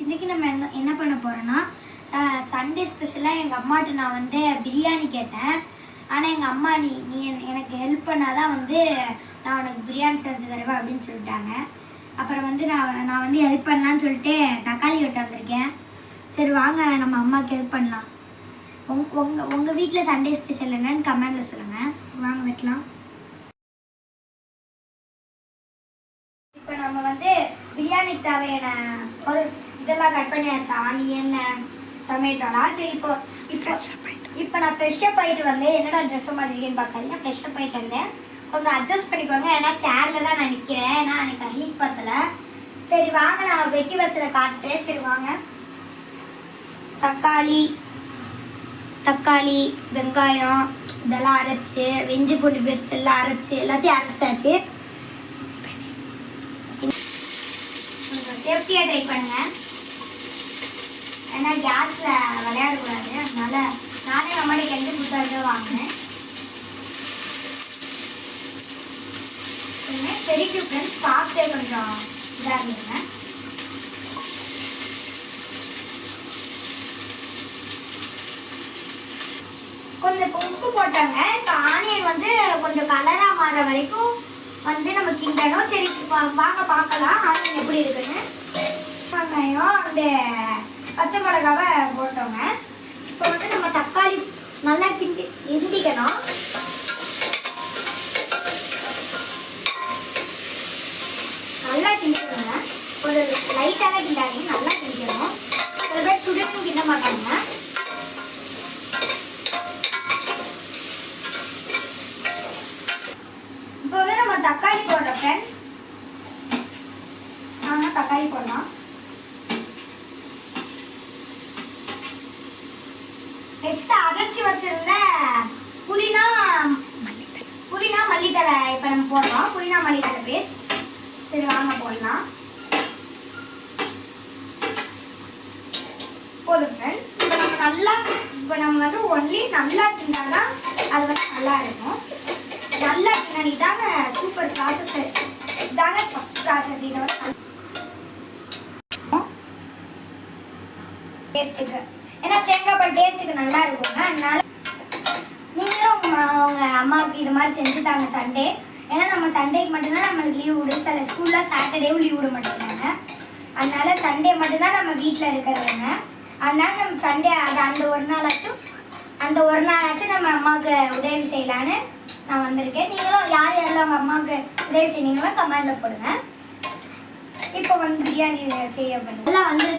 இன்னைக்கு நம்ம என்ன பண்ண போகிறோன்னா சண்டே ஸ்பெஷலாக எங்கள் அம்மாட்ட நான் வந்து பிரியாணி கேட்டேன். ஆனால் எங்கள் அம்மா நீ எனக்கு ஹெல்ப் பண்ணாதான் வந்து நான் உனக்கு பிரியாணி செஞ்சு தருவேன் அப்படின்னு சொல்லிட்டாங்க. அப்புறம் வந்து நான் வந்து ஹெல்ப் பண்ணலான்னு சொல்லிட்டு தக்காளி வெட்ட வந்திருக்கேன். சரி வாங்க நம்ம அம்மாவுக்கு ஹெல்ப் பண்ணலாம். உங்கள் வீட்டில் சண்டே ஸ்பெஷல் என்னன்னு கமெண்டில் சொல்லுங்கள். சரி வாங்க வெட்டலாம். இப்போ நம்ம வந்து பிரியாணிக்கு தேவையான ஒரு இதெல்லாம் கட் பண்ணியாச்சு. ஆனியன், டொமேட்டோலாம். சரி இப்போ நான் ஃப்ரெஷ்ஷப் ஆகிட்டு வந்தேன். என்னடா ட்ரெஸ்ஸை மாதிரின்னு பார்க்காதீங்க, ஃப்ரெஷ்ஷப் ஆகிட்டு வந்தேன். கொஞ்சம் அட்ஜஸ்ட் பண்ணிக்கோங்க, ஏன்னா சேரில் தான் நான் நிற்கிறேன். ஏன்னா எனக்கு ஹீட் பத்தலை. சரி வாங்க நான் வெட்டி வச்சதை காட்டுறேன். சரி வாங்க. தக்காளி, வெங்காயம் இதெல்லாம் அரைச்சி, வெஞ்சி பூண்டு பேஸ்ட் எல்லாம் அரைச்சி எல்லாத்தையும் அரைச்சாச்சு. சேஃப்டியாக ட்ரை பண்ணுங்கள், ஏன்னா கேஸில் விளையாடக்கூடாது. அதனால நானே நம்மளுக்கு எந்த புத்தகத்தை வாங்கினேன். பெரிய ஃப்ரெண்ட்ஸ் பார்த்து கொஞ்சம் இதாக இருந்துங்க. கொஞ்சம் உப்பு போட்டாங்க. இப்போ ஆனியன் வந்து கொஞ்சம் கலராக மாற வரைக்கும் வந்து நம்ம கிண்டணும். சரி வாங்க பார்க்கலாம் ஆனியன் எப்படி இருக்குன்னு. வெங்காயம் அந்த பச்சை மிளகாவை போட்டோங்க. இப்போ வந்து நம்ம தக்காளி நல்லா இண்டிக்கணும். நல்லா கிண்டிக்கணுங்க. ஒரு லைட்டாக கிண்டாதீங்க, நல்லா கிண்டிக்கணும். சில பேர் சுடணும் கிண்ட மாட்டாங்க. இப்போ வந்து நம்ம தக்காளி போடுறோம் ஃப்ரெண்ட்ஸ். தக்காளி போடலாம். நெக்ஸ்ட் அரைச்சி வச்சிருந்த புதினா மல்லித்தலை இப்போ நம்ம போடுறோம். புதினா மல்லித்தலை பேஸ்ட். சரி வாங்க போடலாம். போதும் ஃப்ரெண்ட்ஸ். இப்போ நம்ம வந்து ஒன்லி நல்லா கிண்டாதான் அது வந்து நல்லா இருக்கும். நல்லா கிண்டாடி தாங்க சூப்பர் ப்ராசஸ். இதாங்க ஃபஸ்ட் ப்ராசஸ். இதை வந்து டேஸ்ட்டுக்கு, ஏன்னா தேங்காய் பால் டேஸ்ட்டுக்கு நல்லா இருக்குங்க. அதனால நீங்களும் உங்கள் அம்மாவுக்கு இது மாதிரி செஞ்சு தாங்க சண்டே. ஏன்னா நம்ம சண்டேக்கு மட்டும்தான் நம்மளுக்கு லீவ் விடு. சில ஸ்கூலில் சாட்டர்டேவும் லீவ் விட மாட்டேங்கிறாங்க. அதனால சண்டே மட்டும்தான் நம்ம வீட்டில் இருக்கிறவங்க. அதனால நம்ம சண்டே அந்த ஒரு நாளாச்சும் நம்ம அம்மாவுக்கு உதவி செய்யலான்னு நான் வந்திருக்கேன். நீங்களும் யாரெல்லாம் உங்கள் அம்மாவுக்கு உதவி செய்யணுங்களோ கமெண்டில் போடுங்க. இப்போ வந்து பிரியாணி செய்ய நல்லா வந்து